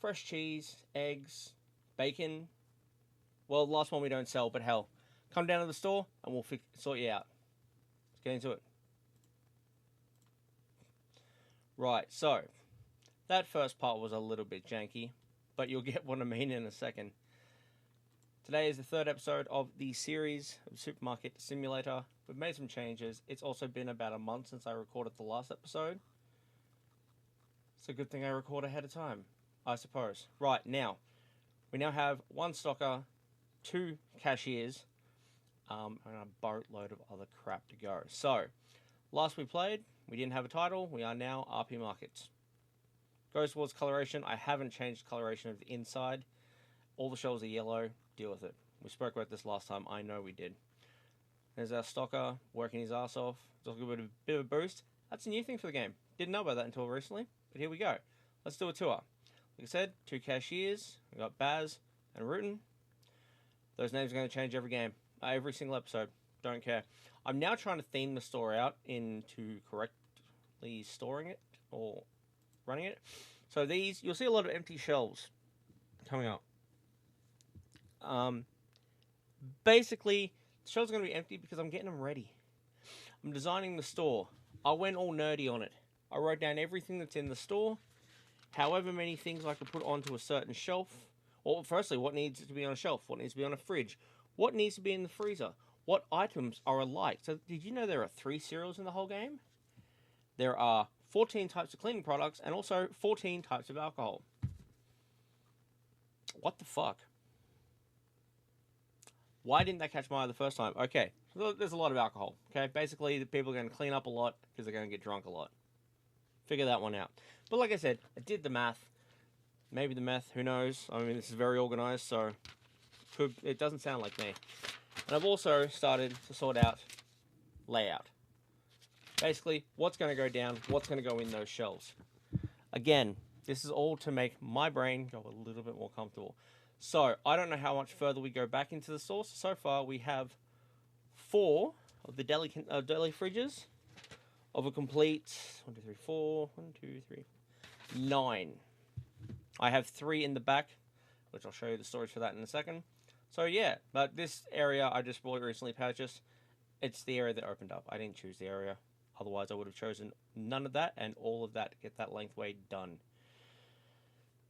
fresh cheese, eggs, bacon. Well, the last one we don't sell, but hell, come down to the store and we'll sort you out. Let's get into it. Right, so that first part was a little bit janky, but you'll get what I mean in a second. Today is the third episode of the series of Supermarket Simulator. We've made some changes. It's also been about a month since I recorded the last episode. It's a good thing I record ahead of time, I suppose. Right, now, we now have one stocker, 2 cashiers, and a boatload of other crap to go. So, last we played, we didn't have a title. We are now RP Markets. Goes towards coloration. I haven't changed the coloration of the inside. All the shelves are yellow. Deal with it. We spoke about this last time. I know we did. There's our stocker working his ass off. It's also a bit of a boost. That's a new thing for the game. Didn't know about that until recently, but here we go. Let's do a tour. Like I said, 2 cashiers. We've got Baz and Rootin. Those names are going to change every game. Every single episode. Don't care. I'm now trying to theme the store out into correctly storing it or running it. So these, you'll see a lot of empty shelves coming up. Basically, the shelves are going to be empty because I'm getting them ready. I'm designing the store. I went all nerdy on it. I wrote down everything that's in the store, however many things I could put onto a certain shelf. Or firstly, what needs to be on a shelf, what needs to be on a fridge, what needs to be in the freezer, what items are alike. So did you know there are 3 cereals in the whole game? There are 14 types of cleaning products and also 14 types of alcohol. What the fuck? Why didn't that catch my eye the first time? Okay, so there's a lot of alcohol. Okay, basically the people are going to clean up a lot because they're going to get drunk a lot. Figure that one out. But like I said, I did the math. Maybe the meth, who knows? I mean, this is very organized, so it doesn't sound like me. And I've also started to sort out layout. Basically, what's going to go down, what's going to go in those shelves. Again, this is all to make my brain go a little bit more comfortable. So, I don't know how much further we go back into the store. So far, we have 4 of the deli fridges of a complete 9. I have 3 in the back, which I'll show you the storage for that in a second. So yeah, but this area I just recently purchased. It's the area that opened up. I didn't choose the area. Otherwise, I would have chosen none of that and all of that to get that length way done.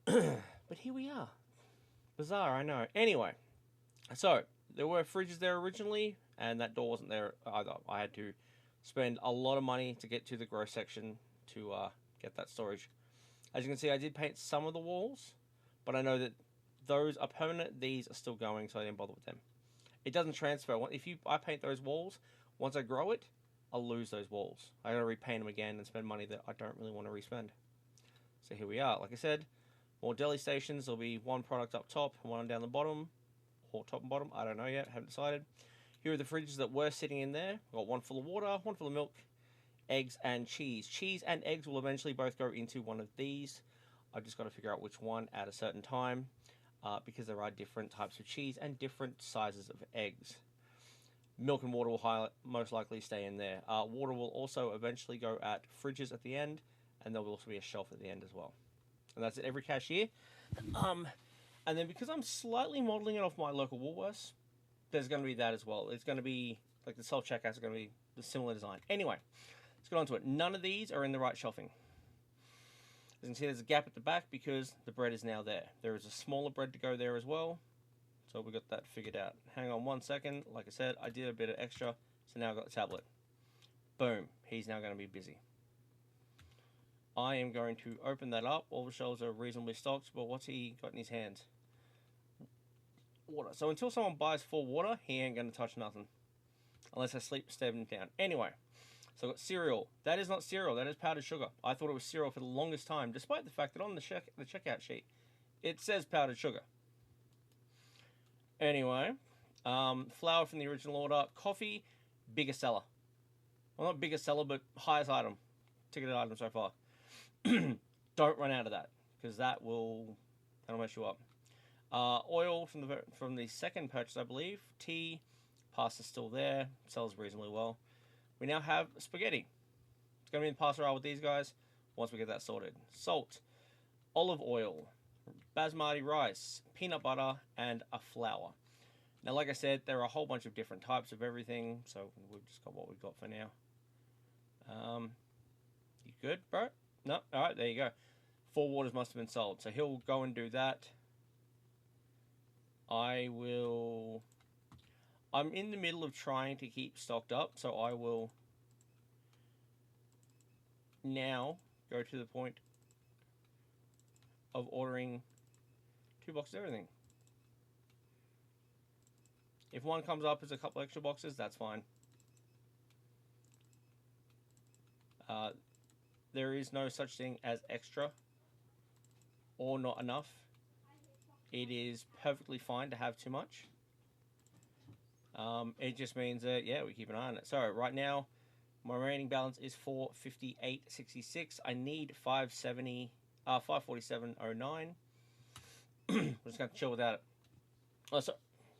But here we are. Bizarre, I know. Anyway, so there were fridges there originally, and that door wasn't there either. I had to spend a lot of money to get to the gross section to get that storage. As you can see, I did paint some of the walls, but I know that those are permanent. These are still going, so I didn't bother with them. It doesn't transfer. If I paint those walls, once I grow it, I'll lose those walls. I gotta repaint them again and spend money that I don't really want to respend. So here we are. Like I said, more deli stations. There'll be 1 product up top and 1 down the bottom, or top and bottom. I don't know yet. Haven't decided. Here are the fridges that were sitting in there. I've got 1 full of water, 1 full of milk, eggs and cheese. Cheese and eggs will eventually both go into one of these. I've just got to figure out which one at a certain time, because there are different types of cheese and different sizes of eggs. Milk and water will most likely stay in there. Water will also eventually go at fridges at the end, and there will also be a shelf at the end as well. And that's at every cashier. And then because I'm slightly modelling it off my local Woolworths, there's going to be that as well. It's going to be, like the self-checkouts are going to be the similar design. Anyway, let's get on to it. None of these are in the right shelving. As you can see, there's a gap at the back because the bread is now there. There is a smaller bread to go there as well. So we got that figured out. Hang on 1 second. Like I said, I did a bit of extra. So now I've got the tablet. Boom. He's now going to be busy. I am going to open that up. All the shelves are reasonably stocked, but what's he got in his hands? Water. So until someone buys 4 water, he ain't going to touch nothing. Unless I stab him down. Anyway. So I've got cereal. That is not cereal. That is powdered sugar. I thought it was cereal for the longest time, despite the fact that on the checkout sheet, it says powdered sugar. Anyway, flour from the original order. Coffee, biggest seller. Well, not biggest seller, but highest item. Ticketed item so far. Don't run out of that, because that'll mess you up. Oil from the second purchase, I believe. Tea, pasta's still there. Sells reasonably well. We now have spaghetti. It's going to be in pasta roll with these guys once we get that sorted. Salt, olive oil, basmati rice, peanut butter, and a flour. Now, like I said, there are a whole bunch of different types of everything, so we've just got what we've got for now. You good, bro? No? Alright, there you go. 4 waters must have been sold, so he'll go and do that. I'm in the middle of trying to keep stocked up, so I will now go to the point of ordering 2 boxes of everything. If one comes up as a couple extra boxes, that's fine. There is no such thing as extra or not enough. It is perfectly fine to have too much. It just means that, yeah, we keep an eye on it. So right now, my remaining balance is 458.66. I need 547.09. We're just going to chill without it. Oh, so,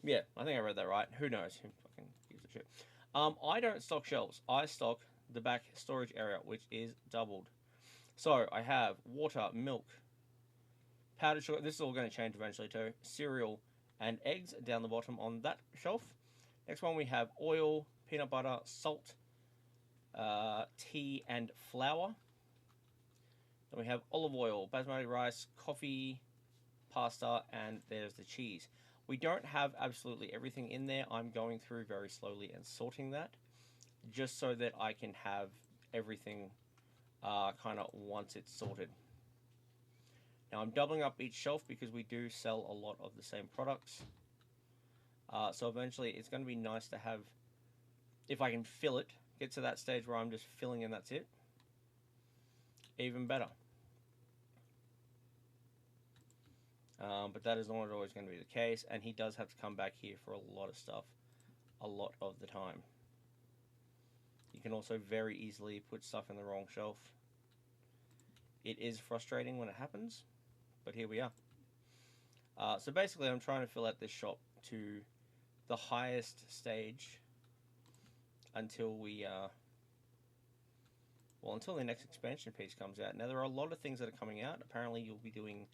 yeah, I think I read that right. Who knows? Who fucking gives a shit? I don't stock shelves. I stock the back storage area, which is doubled. So I have water, milk, powdered sugar. This is all going to change eventually too. Cereal and eggs down the bottom on that shelf. Next one we have oil, peanut butter, salt, tea, and flour. Then we have olive oil, basmati rice, coffee, pasta, and there's the cheese. We don't have absolutely everything in there. I'm going through very slowly and sorting that, just so that I can have everything kind of once it's sorted. Now I'm doubling up each shelf because we do sell a lot of the same products. So eventually it's going to be nice to have, if I can fill it, get to that stage where I'm just filling and that's it, even better. But that is not always going to be the case, and he does have to come back here for a lot of stuff a lot of the time. You can also very easily put stuff in the wrong shelf. It is frustrating when it happens, but here we are. So basically I'm trying to fill out this shop to the highest stage until we until the next expansion piece comes out. Now there are a lot of things that are coming out. Apparently you'll be doing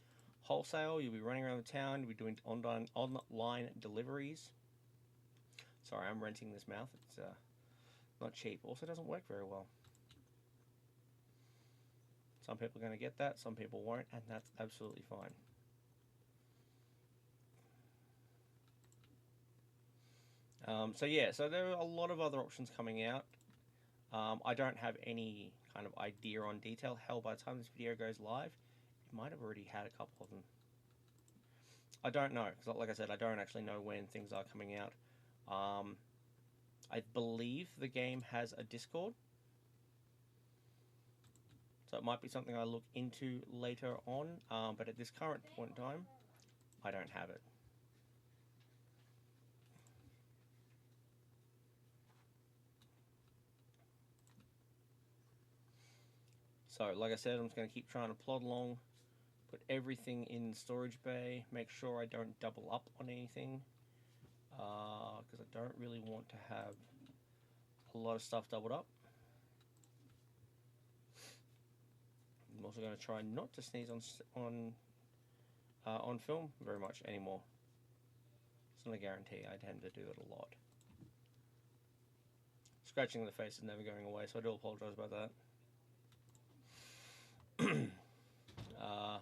wholesale, you'll be running around the town, you'll be doing online deliveries. Sorry, I'm renting this mouth. It's not cheap. Also doesn't work very well. Some people are going to get that, some people won't, and that's absolutely fine. So yeah, so there are a lot of other options coming out. I don't have any kind of idea on detail. Hell, by the time this video goes live, you might have already had a couple of them. I don't know, because like I said, I don't actually know when things are coming out. I believe the game has a Discord, so it might be something I look into later on, but at this current point in time, I don't have it. So, like I said, I'm just going to keep trying to plod along, put everything in the storage bay, make sure I don't double up on anything, because I don't really want to have a lot of stuff doubled up. I'm also going to try not to sneeze on film very much anymore. It's not a guarantee. I tend to do it a lot. Scratching in the face is never going away, so I do apologize about that.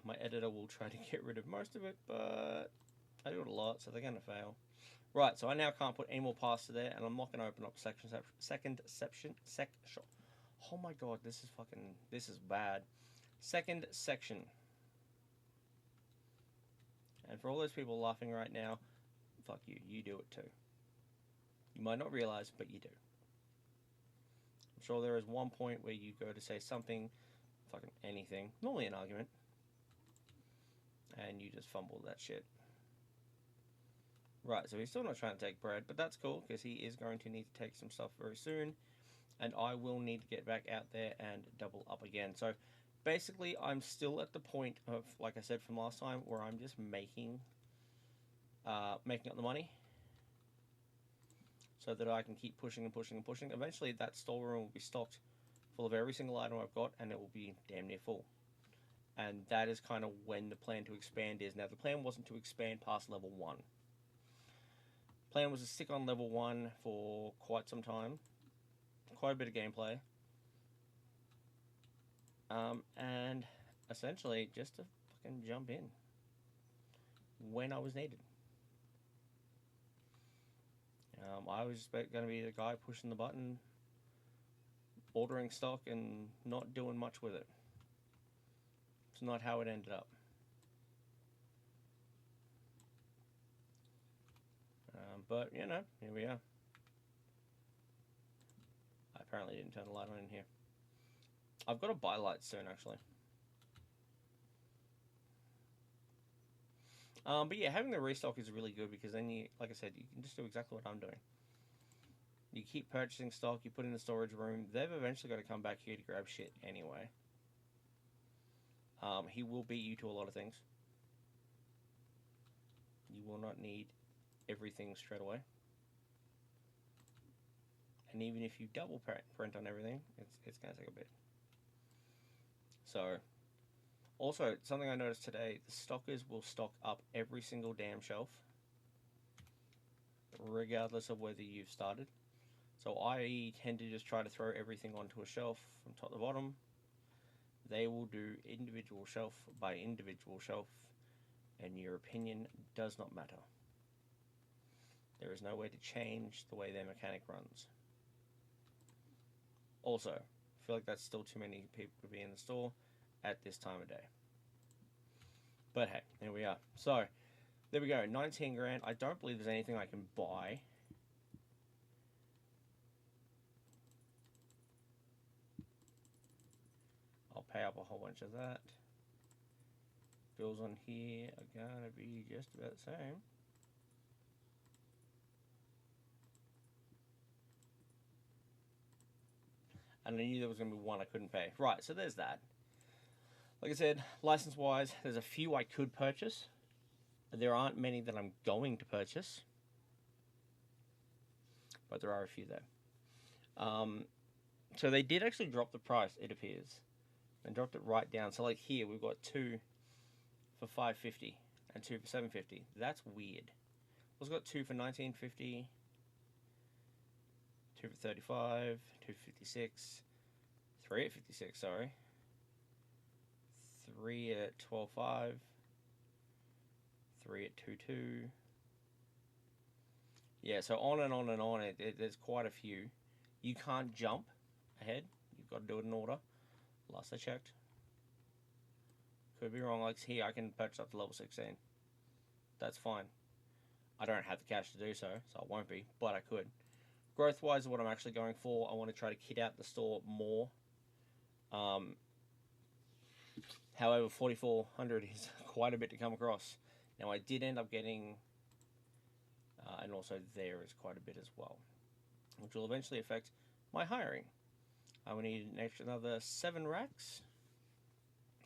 My editor will try to get rid of most of it, but I do it a lot, so they're going to fail. Right, so I now can't put any more pasta there, and I'm not going to open up second section. Oh my god, this is bad. Second section. And for all those people laughing right now, fuck you, you do it too. You might not realize, but you do. I'm sure there is one point where you go to say something, fucking anything, normally an argument, and you just fumble that shit. Right, so he's still not trying to take bread, but that's cool, because he is going to need to take some stuff very soon, and I will need to get back out there and double up again. So basically, I'm still at the point of, like I said from last time, where I'm just making up the money, so that I can keep pushing and pushing and pushing. Eventually, that storeroom will be stocked full of every single item I've got, and it will be damn near full. and that is kind of when the plan to expand is. Now, the plan wasn't to expand past level 1. Plan was to stick on level 1 for quite some time, quite a bit of gameplay, and essentially just to fucking jump in when I was needed. I was going to be the guy pushing the button, ordering stock, and not doing much with it. It's not how it ended up. But, you know, here we are. I apparently didn't turn the light on in here. I've got to buy lights soon, actually. But yeah, having the restock is really good because then you, like I said, you can just do exactly what I'm doing. You keep purchasing stock, you put in the storage room. They've eventually got to come back here to grab shit anyway. He will beat you to a lot of things. You will not need everything straight away. And even if you double print on everything, it's going to take a bit. So, also, something I noticed today, the stockers will stock up every single damn shelf, regardless of whether you've started. So I tend to just try to throw everything onto a shelf from top to bottom. They will do individual shelf by individual shelf, and your opinion does not matter. There is no way to change the way their mechanic runs. Also, I feel like that's still too many people to be in the store at this time of day. But hey, here we are. So, there we go, 19 grand. I don't believe there's anything I can buy. I'll pay up a whole bunch of that. Bills on here are gonna be just about the same. And I knew there was going to be one I couldn't pay. Right, so there's that. Like I said, license-wise, there's a few I could purchase. There aren't many that I'm going to purchase. But there are a few there. So they did actually drop the price, it appears. And dropped it right down. So like here, we've got 2 for $5.50 and 2 for $7.50. That's weird. We've got 2 for $19.50. 2 for 35, 2 for 56, 3 at 56, sorry. 3 at 12.5, 3 at 2.2. Yeah, so on and on and on. There's quite a few. You can't jump ahead. You've got to do it in order. Last I checked. Could be wrong. Like here, I can purchase up to level 16. That's fine. I don't have the cash to do so, so I won't be, but I could. Growth-wise is what I'm actually going for. I want to try to kit out the store more. However, 4,400 is quite a bit to come across. Now, I did end up getting, and also there is quite a bit as well, which will eventually affect my hiring. I will need another 7 racks.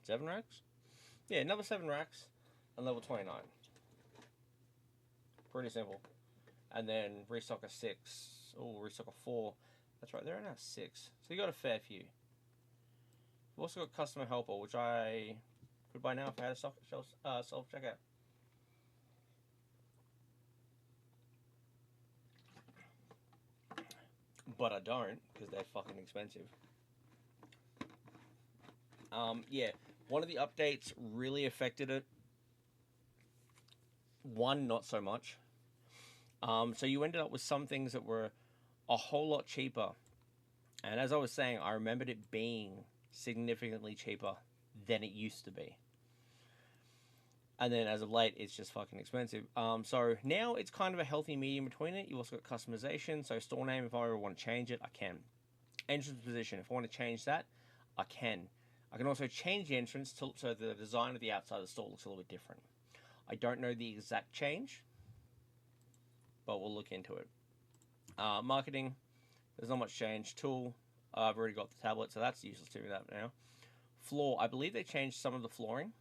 7 racks? Yeah, another 7 racks and level 29. Pretty simple. And then restock a 6. Oh, restock a 4. That's right, there are now 6. So you got a fair few. We've also got customer helper, which I could buy now if I had a self-checkout. But I don't, because they're fucking expensive. Yeah, one of the updates really affected it. One, not so much. So you ended up with some things that were a whole lot cheaper. And as I was saying, I remembered it being significantly cheaper than it used to be. And then as of late, it's just fucking expensive. So now it's kind of a healthy medium between it. You also got customization. So store name, if I ever want to change it, I can. Entrance position, if I want to change that, I can. I can also change the entrance so the design of the outside of the store looks a little bit different. I don't know the exact change, but we'll look into it. Marketing, there's not much change. Tool, I've already got the tablet, so that's useless to me that now. Floor, I believe they changed some of the flooring,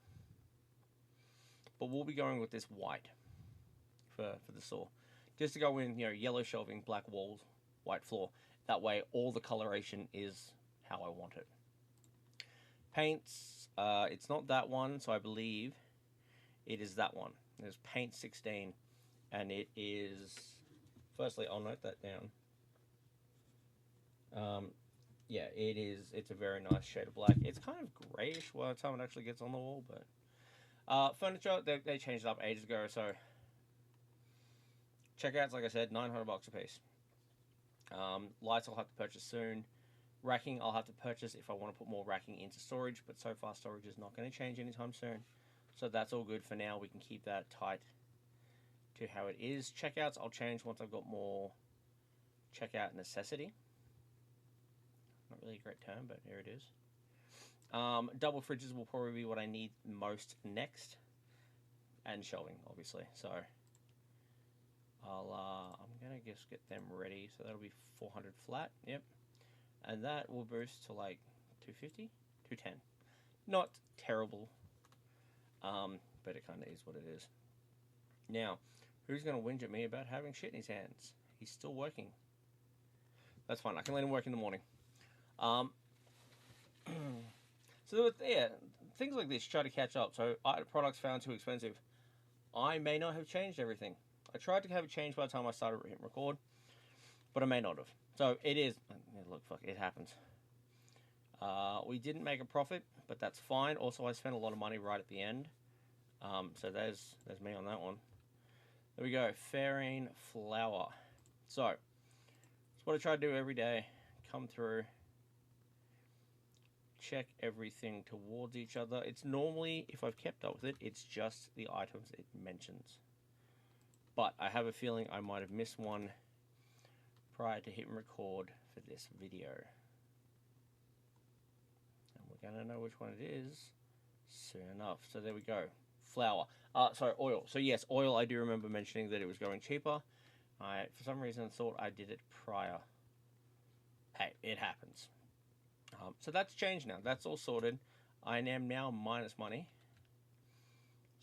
but we'll be going with this white for the store. Just to go in, yellow shelving, black walls, white floor. That way, all the coloration is how I want it. Paints, it's not that one, so I believe it is that one. There's Paint 16, and it is. Firstly, I'll note that down. Yeah, it is. It's a very nice shade of black. It's kind of grayish by the time it actually gets on the wall, but furniture they changed it up ages ago. So checkouts, like I said, $900 a piece. Lights I'll have to purchase soon. Racking I'll have to purchase if I want to put more racking into storage, but so far storage is not going to change anytime soon. So that's all good for now. We can keep that tight to how it is. Checkouts I'll change once I've got more checkout necessity. Not really a great term, but here it is. Double fridges will probably be what I need most next, and shelving obviously. So I'm gonna just get them ready. So that'll be 400 flat. Yep, and that will boost to like 250, 210. Not terrible, but it kind of is what it is. Now, who's gonna whinge at me about having shit in his hands? He's still working. That's fine. I can let him work in the morning. So yeah, things like this try to catch up. So products found too expensive. I may not have changed everything. I tried to have it changed by the time I started hitting record, but I may not have. So it is. Look, fuck, it happens. We didn't make a profit, but that's fine. Also, I spent a lot of money right at the end. So there's me on that one. There we go. Fairine flour. So it's what I try to do every day. Come through. Check everything towards each other. It's normally, if I've kept up with it, it's just the items it mentions. But I have a feeling I might have missed one prior to hitting record for this video. And we're going to know which one it is soon enough. So there we go. Flour. Sorry, oil. So yes, oil, I do remember mentioning that it was going cheaper. I, for some reason, thought I did it prior. Hey, it happens. So that's changed now. That's all sorted. I am now minus money.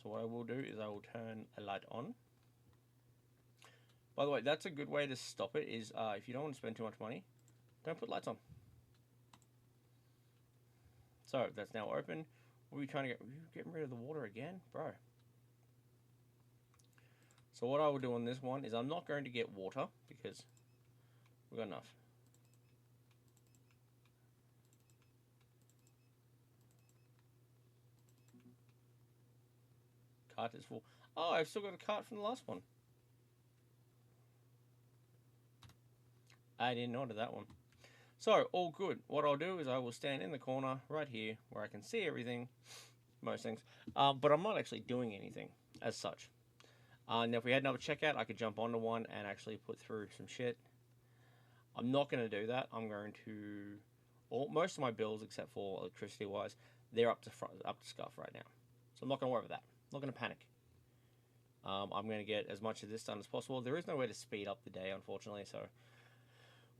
So what I will do is I will turn a light on. By the way, that's a good way to stop it is if you don't want to spend too much money, don't put lights on. So that's now open. What are we trying to get? Are you getting rid of the water again? Bro. So what I will do on this one is I'm not going to get water because we've got enough. Cart is full. Oh, I've still got a cart from the last one. I didn't order that one. So, all good. What I'll do is I will stand in the corner right here where I can see everything, most things, but I'm not actually doing anything as such. Now, if we had another checkout, I could jump onto one and actually put through some shit. I'm not going to do that. I'm going to... most of my bills, except for electricity-wise, they're up to scuff right now. So I'm not going to worry about that. I'm not going to panic. I'm going to get as much of this done as possible. There is no way to speed up the day, unfortunately, so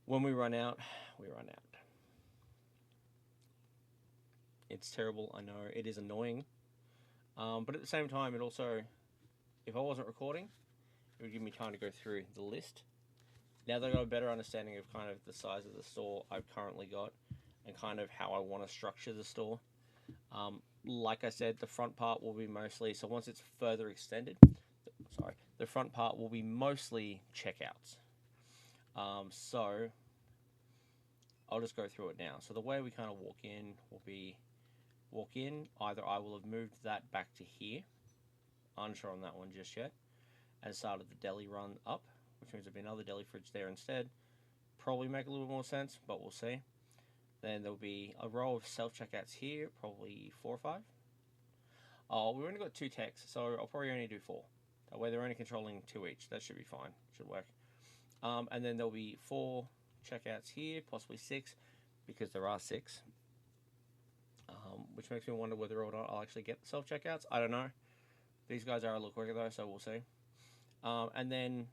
when we run out, we run out. It's terrible, I know. It is annoying. But at the same time, it also, if I wasn't recording, it would give me time to go through the list. Now that I've got a better understanding of kind of the size of the store I've currently got and kind of how I want to structure the store, like I said, the front part will be mostly, so once it's further extended, the front part will be mostly checkouts. So I'll just go through it now. So the way we kind of walk in will be either I will have moved that back to here, unsure on that one just yet, and started the deli run up, which means there'll be another deli fridge there instead. Probably make a little bit more sense, but we'll see. Then there'll be a row of self-checkouts here, probably 4 or 5. Oh, we've only got 2 techs, so I'll probably only do 4. That way they're only controlling 2 each. That should be fine. Should work. And then there'll be 4 checkouts here, possibly 6, because there are 6. Which makes me wonder whether or not I'll actually get the self-checkouts. I don't know. These guys are a little quicker though, so we'll see. And then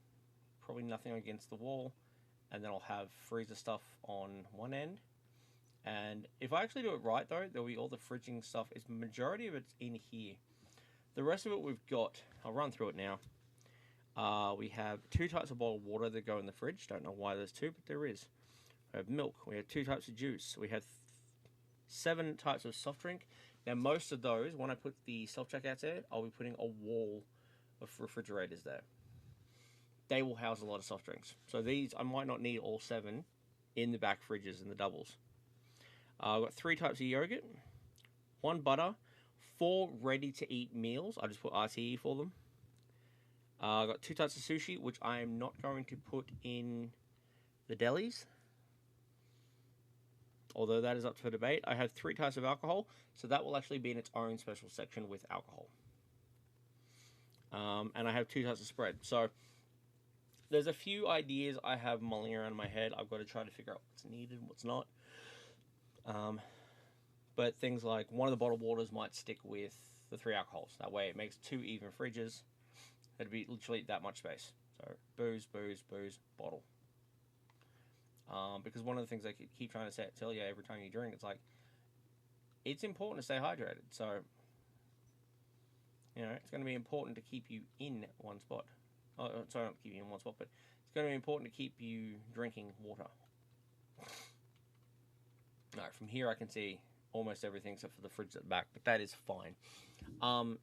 probably nothing against the wall. And then I'll have freezer stuff on one end. And if I actually do it right though, there'll be all the fridging stuff. It's majority of it's in here. The rest of it we've got, I'll run through it now. We have 2 types of bottled water that go in the fridge. Don't know why there's 2, but there is. We have milk. We have 2 types of juice. We have 7 types of soft drink. Now, most of those, when I put the self-checkouts there, I'll be putting a wall of refrigerators there. They will house a lot of soft drinks. So these, I might not need all 7 in the back fridges in the doubles. I've got 3 types of yogurt, 1 butter, 4 ready-to-eat meals. I just put RTE for them. I've got 2 types of sushi, which I am not going to put in the delis, although that is up for debate. I have 3 types of alcohol, so that will actually be in its own special section with alcohol. And I have 2 types of spread. So there's a few ideas I have mulling around in my head. I've got to try to figure out what's needed and what's not. But things like one of the bottled waters might stick with the 3 alcohols. That way it makes 2 even fridges. It'd be literally that much space. So booze, booze, booze, bottle. Because one of the things I keep trying to tell you every time you drink, it's like, it's important to stay hydrated. So, you know, it's going to be important to keep you in one spot. Oh, sorry, not keep you in one spot, but it's going to be important to keep you drinking water. Alright, from here I can see almost everything except for the fridge at the back, but that is fine. I'm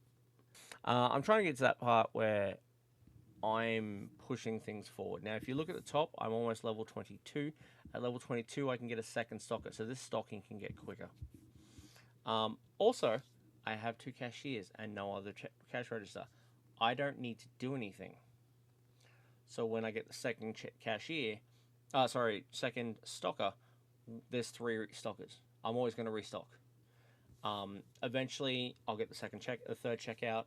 trying to get to that part where I'm pushing things forward. Now, if you look at the top, I'm almost level 22. At level 22, I can get a second stocker, so this stocking can get quicker. Also, I have 2 cashiers and no other cash register. I don't need to do anything. So when I get the second second stocker, there's 3 stockers. I'm always going to restock. Eventually, I'll get the third checkout.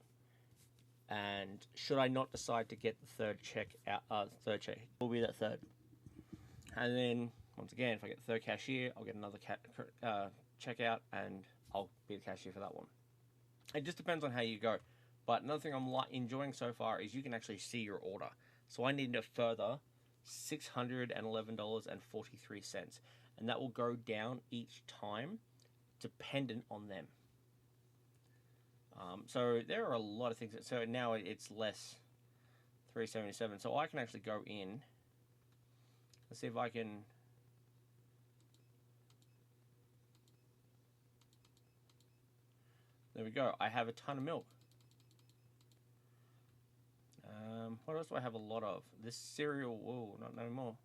And should I not decide to get the third check, will be that third. And then, once again, if I get the third cashier, I'll get another checkout, and I'll be the cashier for that one. It just depends on how you go. But another thing I'm enjoying so far is you can actually see your order. So I need a further $611.43. And that will go down each time, dependent on them. So there are a lot of things. So now it's less 377. So I can actually go in. Let's see if I can. There we go. I have a ton of milk. What else do I have a lot of? This cereal. Whoa, not no more.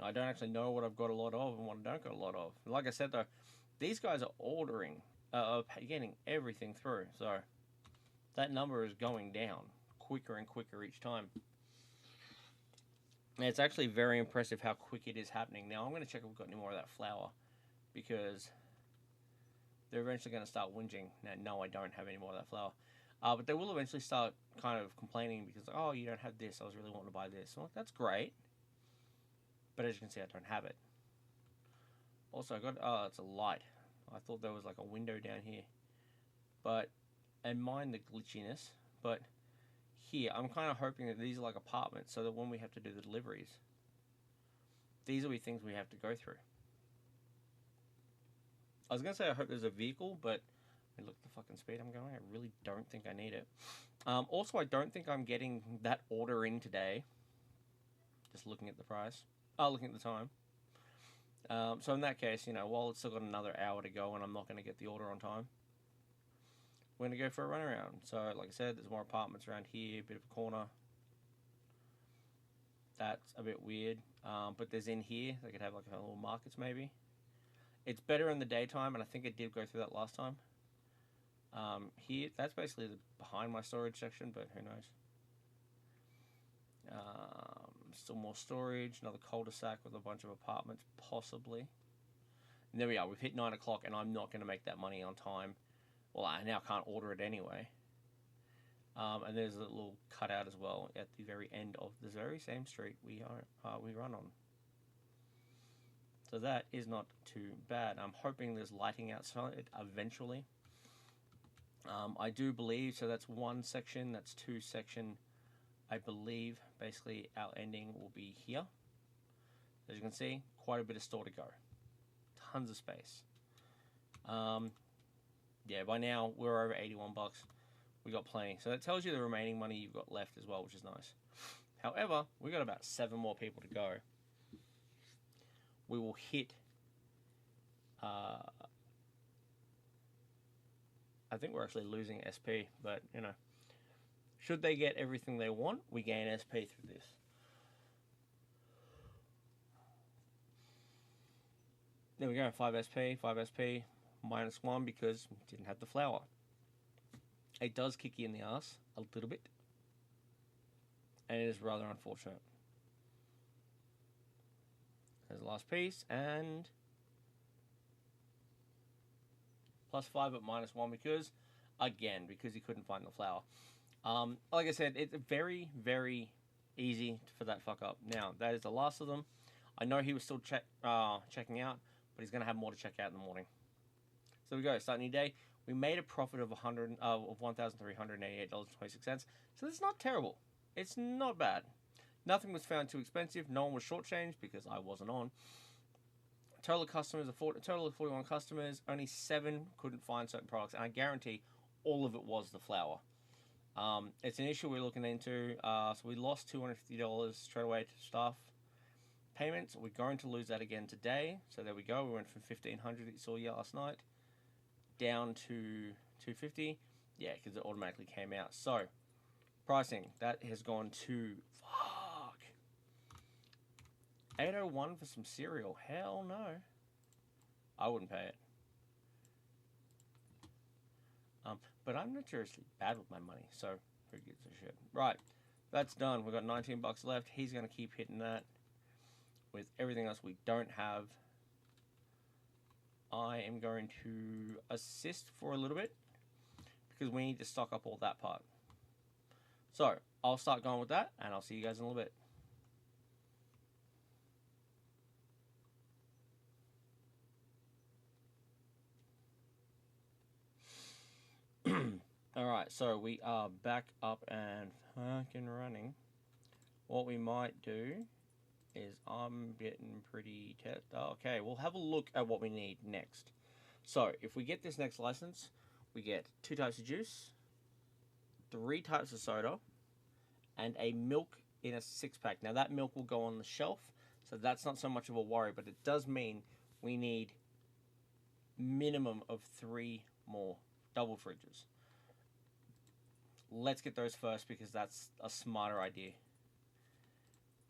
I don't actually know what I've got a lot of and what I don't got a lot of. Like I said though, these guys are ordering, getting everything through. So that number is going down quicker and quicker each time. And it's actually very impressive how quick it is happening. Now I'm going to check if we've got any more of that flour, because they're eventually going to start whinging. Now, no, I don't have any more of that flour. But they will eventually start kind of complaining because, oh, you don't have this. I was really wanting to buy this. I'm like, that's great. But as you can see, I don't have it. Also, I got, it's a light. I thought there was like a window down here. But, and mind the glitchiness, but here, I'm kind of hoping that these are like apartments, so that when we have to do the deliveries, these will be things we have to go through. I was going to say I hope there's a vehicle, but I mean, look at the fucking speed I'm going. I really don't think I need it. Also, I don't think I'm getting that order in today. Just looking at the price. Looking at the time. So in that case, you know, while it's still got another hour to go and I'm not going to get the order on time, we're going to go for a run around. So, like I said, there's more apartments around here, a bit of a corner. That's a bit weird. But there's in here, they could have like a little markets maybe. It's better in the daytime, and I think it did go through that last time. Here, that's basically behind my storage section, but who knows. Still more storage, another cul-de-sac with a bunch of apartments, possibly. And there we are, we've hit 9 o'clock, and I'm not going to make that money on time. Well, I now can't order it anyway. And there's a little cutout as well at the very end of the very same street we run on. So that is not too bad. I'm hoping there's lighting outside eventually. I do believe, so that's 1 section, that's 2 section. I believe basically our ending will be here. As you can see, quite a bit of store to go. Tons of space. Yeah, by now we're over 81 bucks. We got plenty. So that tells you the remaining money you've got left as well, which is nice. However, we got about 7 more people to go. we will hit. I think we're actually losing SP, but you know, should they get everything they want, we gain SP through this. There we go, 5 SP, 5 SP, -1 because we didn't have the flower. It does kick you in the ass a little bit, and it is rather unfortunate. There's the last piece, and +5 but -1 because, again, because he couldn't find the flower. Like I said, it's very, very easy for that fuck up. Now, that is the last of them. I know he was still checking out, but he's going to have more to check out in the morning. So there we go, start a new day. We made a profit of $1,388.26. So that's not terrible. It's not bad. Nothing was found too expensive. No one was shortchanged because I wasn't on. Total of 41 customers. Only 7 couldn't find certain products, and I guarantee all of it was the flower. It's an issue we're looking into. So we lost $250 straight away to staff payments. We're going to lose that again today. So there we go. We went from $1,500 that you saw last night down to $250. Yeah, because it automatically came out. So pricing, that has gone to $801 for some cereal. Hell no. I wouldn't pay it. But I'm notoriously bad with my money, so who gives a shit? Right, that's done. We've got 19 bucks left. He's going to keep hitting that with everything else we don't have. I am going to assist for a little bit because we need to stock up all that part. So I'll start going with that, and I'll see you guys in a little bit. Alright, so we are back up and fucking running. What we might do is I'm getting pretty okay, we'll have a look at what we need next. So if we get this next license, we get 2 types of juice, 3 types of soda, and a milk in a 6-pack. Now that milk will go on the shelf, so that's not so much of a worry, but it does mean we need minimum of 3 more double fridges. Let's get those first because that's a smarter idea.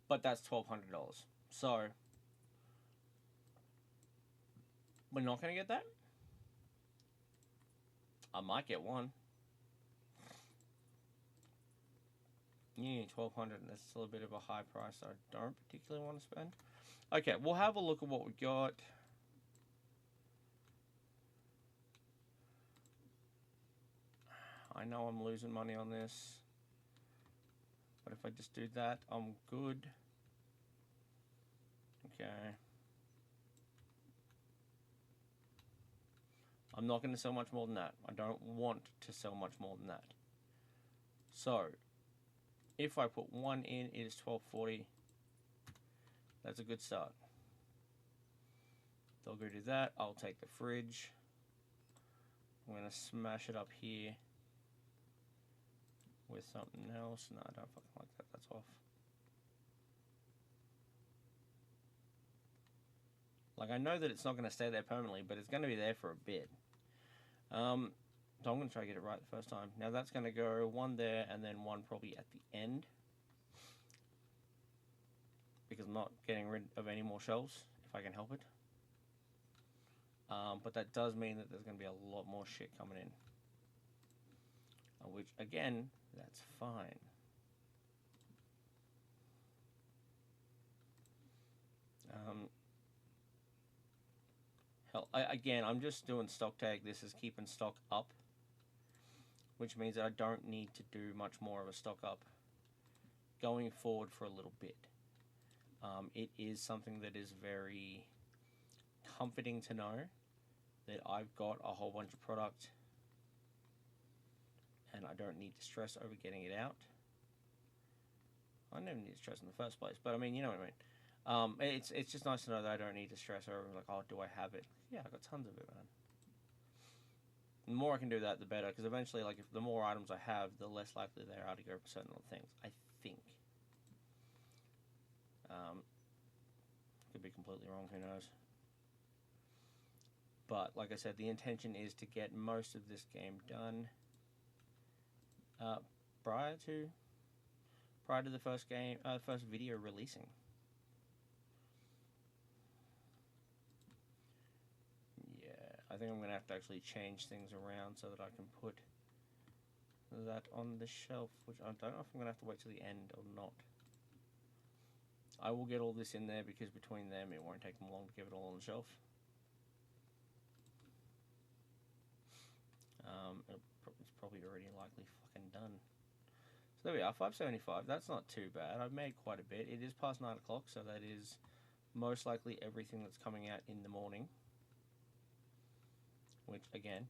But that's $1,200. So we're not going to get that. I might get one. Yeah, $1,200. That's still a bit of a high price I don't particularly want to spend. Okay, we'll have a look at what we got. I know I'm losing money on this, but if I just do that, I'm good. Okay. I'm not going to sell much more than that. I don't want to sell much more than that. So, if I put 1 in, it is $12.40. That's a good start. They'll go do that. I'll take the fridge. I'm going to smash it up here with something else. No, I don't fucking like that. That's off. Like, I know that it's not going to stay there permanently, but it's going to be there for a bit. So I'm going to try to get it right the first time. Now that's going to go 1 there and then 1 probably at the end. Because I'm not getting rid of any more shelves, if I can help it. But that does mean that there's going to be a lot more shit coming in. Which, again, that's fine. Hell, again, I'm just doing stock tag. This is keeping stock up, which means that I don't need to do much more of a stock up going forward for a little bit. It is something that is very comforting to know that I've got a whole bunch of product and I don't need to stress over getting it out. I never need to stress in the first place, but I mean, you know what I mean. It's just nice to know that I don't need to stress over, like, oh, do I have it? Yeah, I've got tons of it, man. The more I can do that, the better, because eventually, like, if the more items I have, the less likely they are to go for certain things, I think. Could be completely wrong, who knows. But like I said, the intention is to get most of this game done prior to the first video releasing. Yeah, I think I'm gonna have to actually change things around so that I can put that on the shelf, which I don't know if I'm gonna have to wait till the end or not. I will get all this in there because between them it won't take them long to get it all on the shelf. It's probably already likely fucking done. So there we are, 575. That's not too bad. I've made quite a bit. It is past 9 o'clock, so that is most likely everything that's coming out in the morning. Which, again,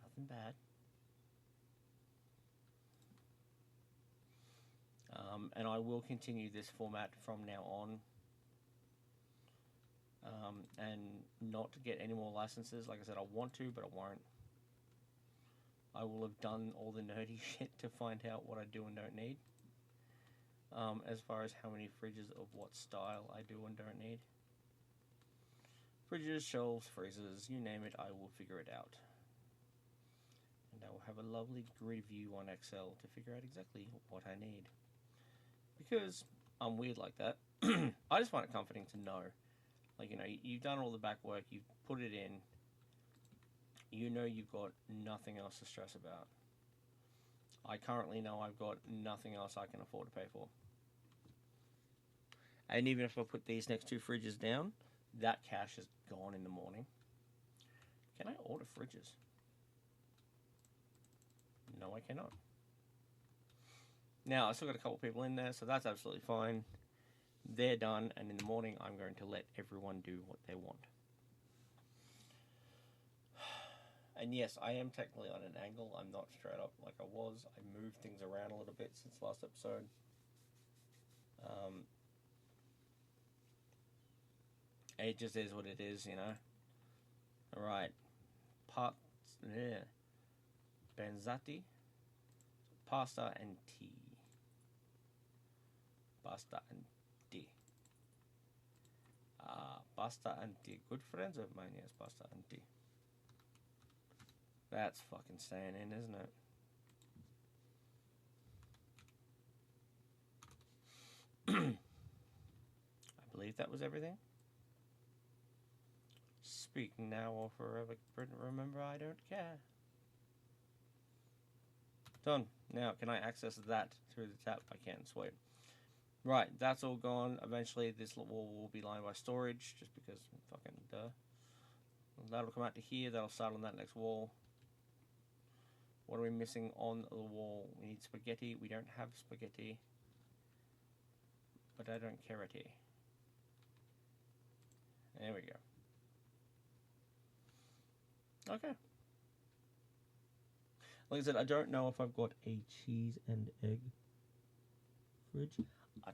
nothing bad. And I will continue this format from now on. And not to get any more licenses. Like I said, I want to, but I won't. I will have done all the nerdy shit to find out what I do and don't need. As far as how many fridges of what style I do and don't need. Fridges, shelves, freezers, you name it, I will figure it out. And I will have a lovely grid view on Excel to figure out exactly what I need. Because I'm weird like that. I just find it comforting to know. Like, you know, you've done all the back work, you've put it in. You know you've got nothing else to stress about. I currently know I've got nothing else I can afford to pay for. And even if I put these next two fridges down, that cash is gone in the morning. Can I order fridges? No, I cannot. Now, I still got a couple people in there, so that's absolutely fine. They're done, and in the morning, I'm going to let everyone do what they want. And yes, I am technically on an angle. I'm not straight up like I was. I moved things around a little bit since last episode. It just is what it is, you know. Alright. Banzati. Pasta and tea. Pasta and tea. Pasta and tea. Good friends of mine, yes, pasta and tea. That's fucking staying in, isn't it? I believe that was everything. Speak now or forever remember I don't care. Done. Now, can I access that through the tap? I can, sweet. Right, that's all gone. Eventually, this wall will be lined by storage, just because fucking duh. That'll come out to here. That'll start on that next wall. What are we missing on the wall? We need spaghetti. We don't have spaghetti. But I don't care it. There we go. Okay. Like I said, I don't know if I've got a cheese and egg fridge. I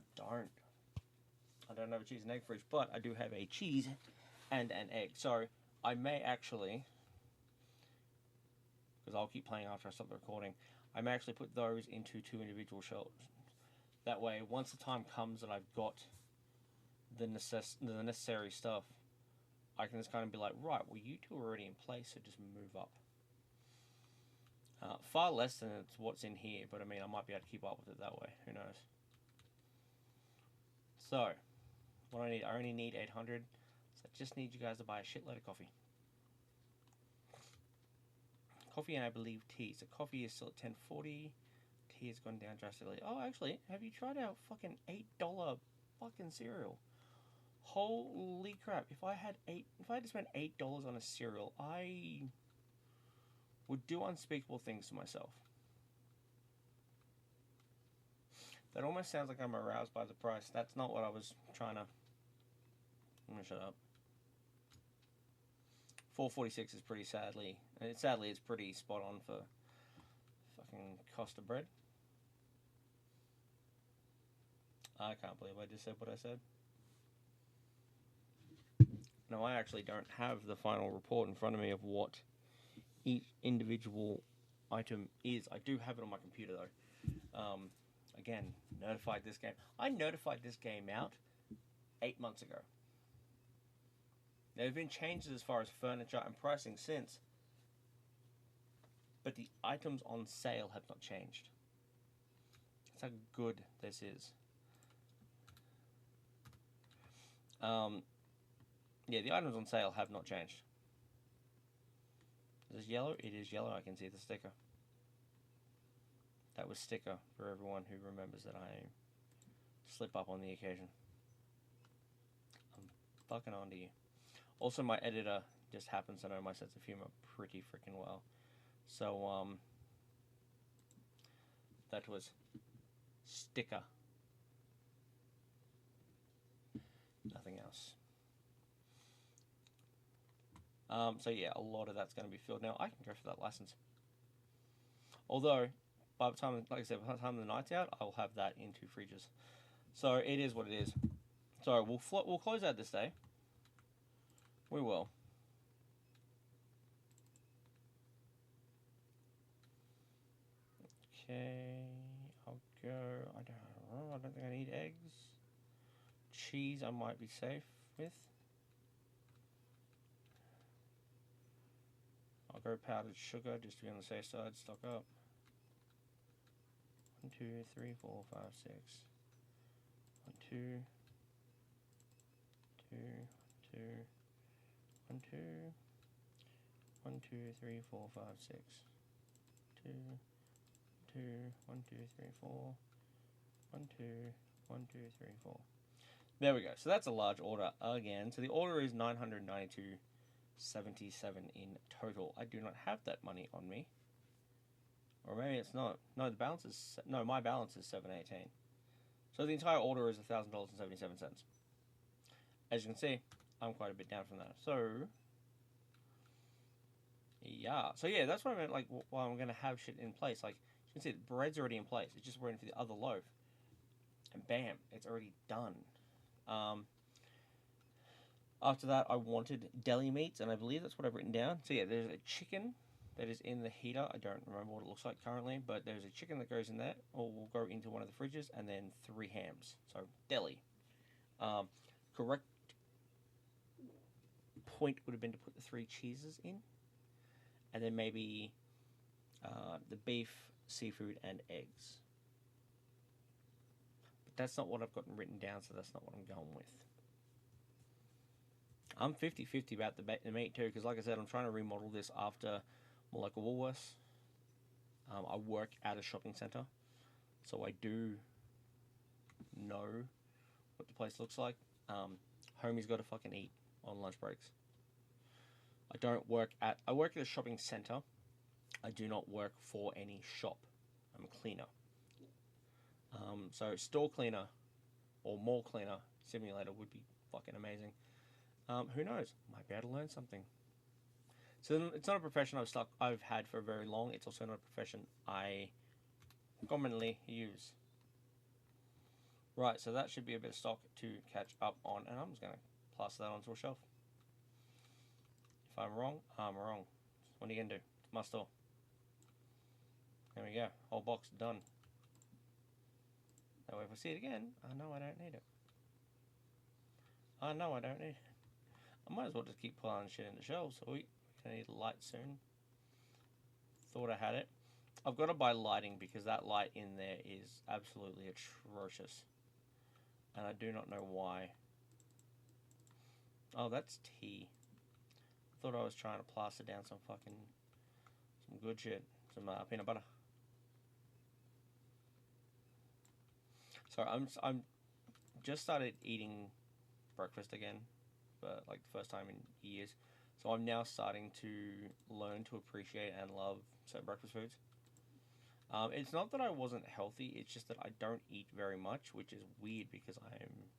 don't have a cheese and egg fridge, but I do have a cheese and an egg. So I may actually, because I'll keep playing after I stop the recording, I may actually put those into two individual shelves. That way, once the time comes that I've got the necessary stuff, I can just kind of be like, right, well, you two are already in place, so just move up. Far less than it's what's in here, but I mean, I might be able to keep up with it that way. Who knows? So, what I need, I only need 800, so I just need you guys to buy a shitload of coffee. Coffee and I believe tea. So coffee is still at 10.40. Tea has gone down drastically. Oh, actually, have you tried our fucking $8 fucking cereal? Holy crap! If I had to spend $8 on a cereal, I would do unspeakable things to myself. That almost sounds like I'm aroused by the price. That's not what I was trying to. I'm gonna shut up. $4.46 is pretty sadly it's pretty spot on for fucking cost of bread. I can't believe I just said what I said. No, I actually don't have the final report in front of me of what each individual item is. I do have it on my computer though. Again, I notified this game out 8 months ago. There have been changes as far as furniture and pricing since, but the items on sale have not changed. That's how good this is. Yeah, the items on sale have not changed. Is this yellow? It is yellow. I can see the sticker. That was sticker for everyone who remembers that I slip up on the occasion. I'm fucking on to you. Also, my editor just happens to know my sense of humor pretty freaking well. So, that was sticker. Nothing else. So yeah, a lot of that's going to be filled. Now, I can go for that license. Although, by the time, like I said, by the time the night's out, I'll have that in 2 fridges. So, it is what it is. So, we'll close out this day. We will. Okay, I'll go. I don't think I need eggs. Cheese, I might be safe with. I'll go powdered sugar just to be on the safe side. Stock up. 1, 2, 3, 4, 5, 6. 1, 2, 2, 2, 1, 2, 1, 2, 3, 4, 5, 6. 2, 2, 1, 2, 3, 4. 1, 2, 1, 2, 3, 4. There we go. So that's a large order again. So the order is 992.77 in total. I do not have that money on me. Or maybe it's not. No, the balance is my balance is 718. So the entire order is $1,000.77. As you can see, I'm quite a bit down from that. So yeah. So yeah, that's what I meant. Like, well, I'm gonna have shit in place. Like you can see, the bread's already in place. It's just waiting for the other loaf, and bam, it's already done. After that, I wanted deli meats, and I believe that's what I've written down. So yeah, there's a chicken that is in the heater. I don't remember what it looks like currently, but there's a chicken that goes in there, or will go into one of the fridges, and then 3 hams. So deli. Correct point would have been to put the 3 cheeses in, and then maybe the beef, seafood, and eggs. But that's not what I've gotten written down, so that's not what I'm going with. I'm 50-50 about the meat too, because like I said, I'm trying to remodel this after more like a Woolworths. I work at a shopping centre, so I do know what the place looks like. Homie's got to fucking eat on lunch breaks. I work at a shopping centre. I do not work for any shop. I'm a cleaner. So store cleaner or mall cleaner simulator would be fucking amazing. Who knows? Might be able to learn something. So it's not a profession I've had for very long. It's also not a profession I commonly use. Right, so that should be a bit of stock to catch up on, and I'm just going to plaster that onto a shelf. If I'm wrong, I'm wrong. What are you going to do? It's my store. There we go. Whole box done. That way if I see it again, I know I don't need it. I know I don't need it. I might as well just keep piling shit in the shelves. So we're going to need a light soon. Thought I had it. I've got to buy lighting because that light in there is absolutely atrocious. And I do not know why. Oh, that's tea. I thought I was trying to plaster down some good shit. Some peanut butter. So I'm just started eating breakfast again for like the first time in years. So I'm now starting to learn to appreciate and love certain breakfast foods. It's not that I wasn't healthy, it's just that I don't eat very much, which is weird because I am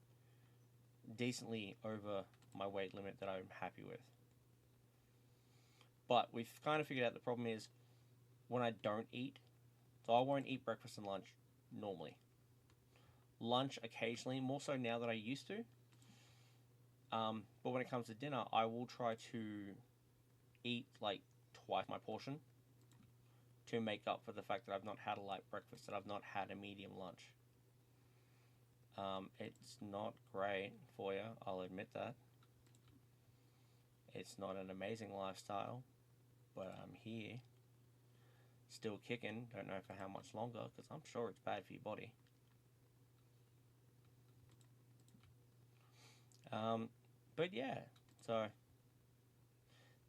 decently over my weight limit that I'm happy with. But we've kind of figured out the problem is when I don't eat, so I won't eat breakfast and lunch normally. Lunch occasionally, more so now than I used to. But when it comes to dinner, I will try to eat like twice my portion to make up for the fact that I've not had a light breakfast, that I've not had a medium lunch. It's not great for you, I'll admit that. It's not an amazing lifestyle, but I'm here, still kicking. Don't know for how much longer, because I'm sure it's bad for your body. But yeah, so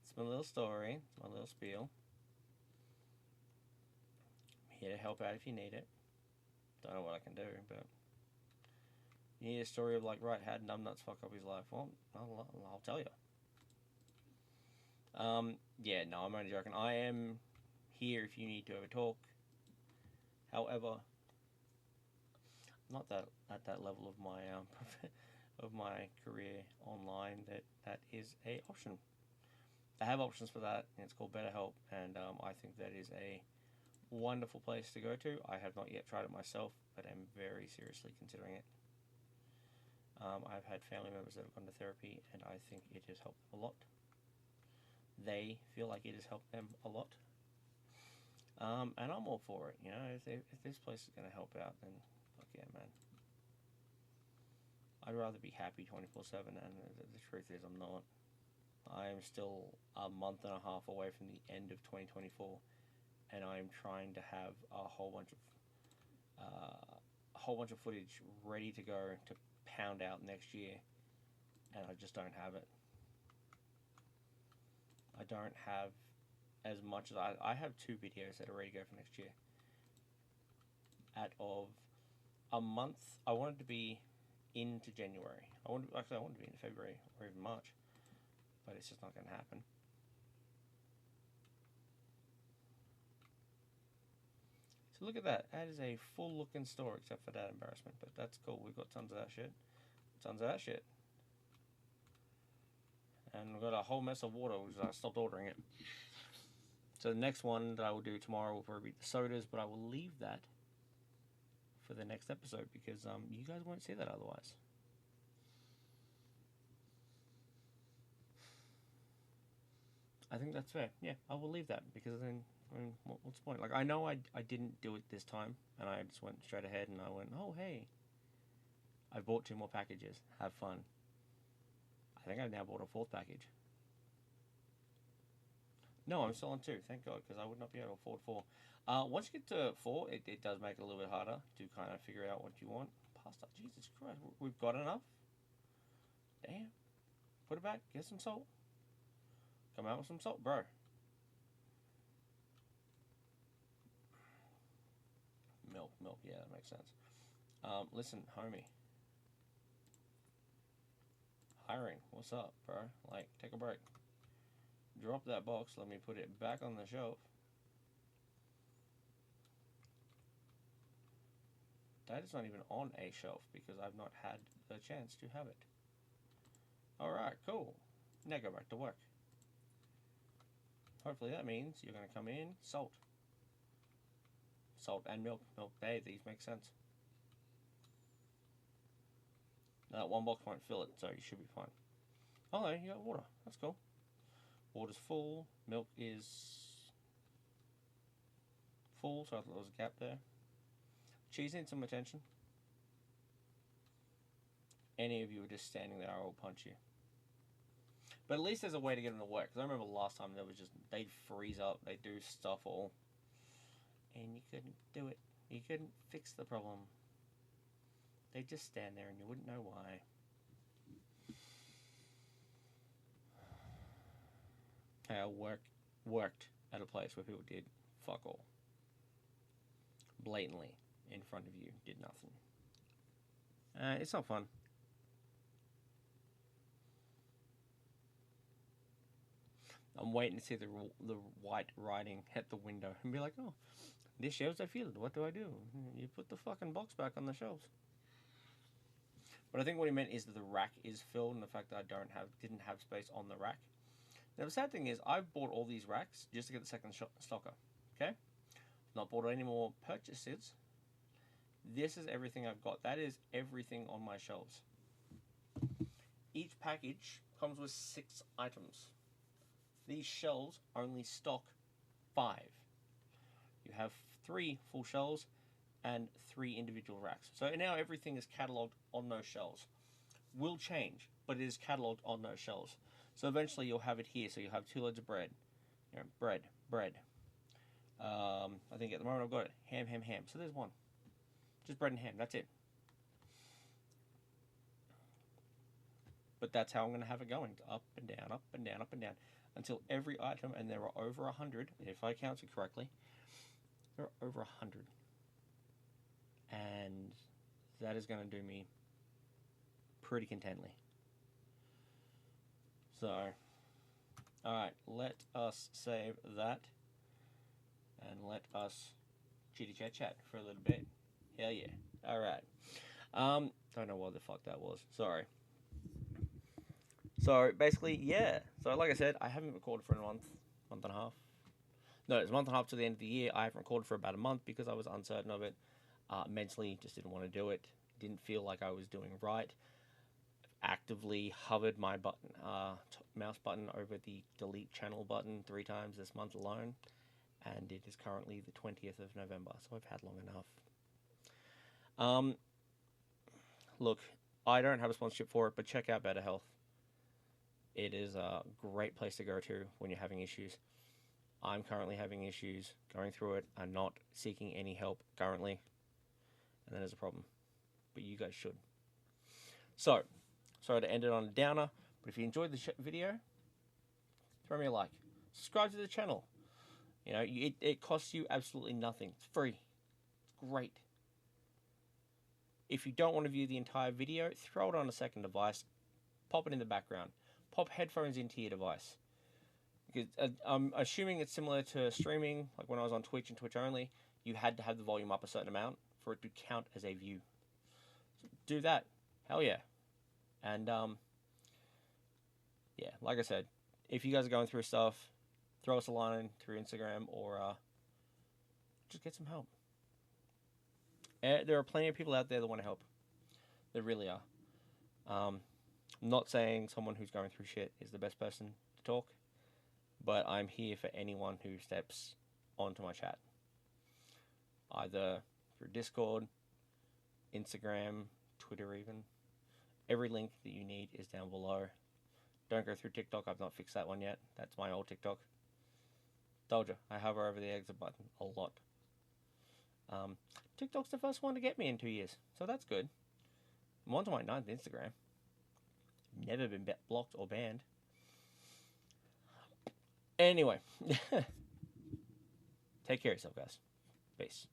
it's my little story, it's my little spiel. I'm here to help out if you need it. Don't know what I can do, but you need a story of like, right, how did numbnuts fuck up his life? Well, I'll tell you. Yeah, no, I'm only joking. I am here if you need to ever talk. However, not that at that level of my of my career online that is a option. I have options for that, and it's called BetterHelp, and I think that is a wonderful place to go to. I have not yet tried it myself, but I'm very seriously considering it. I've had family members that have gone to therapy, and I think it has helped them a lot. They feel like it has helped them a lot. And I'm all for it. You know, if this place is going to help out, then fuck yeah, man. I'd rather be happy 24/7, and the truth is, I'm not. I am still a month and a half away from the end of 2024, and I am trying to have a whole bunch of footage ready to go to pound out next year, and I just don't have it. I don't have as much as I have 2 videos that are ready to go for next year. Out of a month, I wanted to be into January. I wanted to be in February or even March, but it's just not going to happen. So look at that. That is a full looking store except for that embarrassment, but that's cool. We've got tons of that shit. Tons of that shit. And we've got a whole mess of water, which I stopped ordering it. So the next one that I will do tomorrow will probably be the sodas, but I will leave that for the next episode because you guys won't see that otherwise. I think that's fair. Yeah, I will leave that because then, I mean, what's the point? Like, I know I didn't do it this time, and I just went straight ahead and I went, oh, hey, I bought 2 more packages. Have fun. I think I've now bought a 4th package. No, I'm still on 2, thank God, because I would not be able to afford 4. Once you get to 4, it does make it a little bit harder to kind of figure out what you want. Pasta, Jesus Christ, we've got enough? Damn. Put it back, get some salt. Come out with some salt, bro. Milk, yeah, that makes sense. Listen, homie. Hiring, what's up, bro? Like, take a break. Drop that box, let me put it back on the shelf. That is not even on a shelf because I've not had the chance to have it. Alright, cool. Now go back to work. Hopefully that means you're going to come in, salt. Salt and milk. Hey, these make sense. Now that 1 box won't fill it, so you should be fine. Oh no, you got water. That's cool. Water's full. Milk is full, so I thought there was a gap there. Cheese needs some attention. Any of you are just standing there, I will punch you. But at least there's a way to get them to work. Because I remember last time there was just, they'd freeze up, they'd do stuff all, and you couldn't do it. You couldn't fix the problem. They'd just stand there and you wouldn't know why. I worked at a place where people did fuck all. Blatantly in front of you, did nothing. It's not fun. I'm waiting to see the white writing hit the window and be like, oh, this shelves are filled. What do I do? You put the fucking box back on the shelves. But I think what he meant is that the rack is filled, and the fact that I didn't have space on the rack. Now the sad thing is, I bought all these racks just to get the second stocker. Okay, not bought any more purchases. This is everything I've got. That is everything on my shelves. Each package comes with 6 items. These shelves only stock 5. You have 3 full shelves and 3 individual racks. So now everything is catalogued on those shelves. Will change, but it is catalogued on those shelves. So eventually you'll have it here. So you'll have 2 loads of bread. Bread. I think at the moment I've got it. Ham. So there's one. Just bread and ham. That's it. But that's how I'm going to have it going. Up and down, up and down, up and down. Until every item, and there are over 100, if I counted correctly, there are over 100. And that is going to do me pretty contently. So, alright, let us save that. And let us chitty chat for a little bit. Hell yeah. Alright. Don't know what the fuck that was. Sorry. So basically, yeah. So like I said, I haven't recorded for a month and a half. No, it's a month and a half to the end of the year. I haven't recorded for about a month because I was uncertain of it. Mentally, just didn't want to do it. Didn't feel like I was doing right. Actively hovered my button, mouse button over the delete channel button 3 times this month alone. And it is currently the 20th of November, so I've had long enough. Look, I don't have a sponsorship for it, but check out Better Health. It is a great place to go to when you're having issues. I'm currently having issues going through it. I'm not seeking any help currently, and that is a problem. But you guys should. So, sorry to end it on a downer, but if you enjoyed the video, throw me a like. Subscribe to the channel. You know, it costs you absolutely nothing. It's free. It's great. If you don't want to view the entire video, throw it on a second device. Pop it in the background. Pop headphones into your device. Because I'm assuming it's similar to streaming, like when I was on Twitch and Twitch only, you had to have the volume up a certain amount for it to count as a view. So do that. Hell yeah. And, yeah, like I said, if you guys are going through stuff, throw us a line through Instagram or just get some help. There are plenty of people out there that want to help. There really are. I'm not saying someone who's going through shit is the best person to talk, but I'm here for anyone who steps onto my chat. Either through Discord, Instagram, Twitter even. Every link that you need is down below. Don't go through TikTok. I've not fixed that one yet. That's my old TikTok. Told you, I hover over the exit button a lot. TikTok's the first one to get me in 2 years, so that's good. I'm on to my 9th Instagram. Never been blocked or banned. Anyway, take care of yourself, guys. Peace.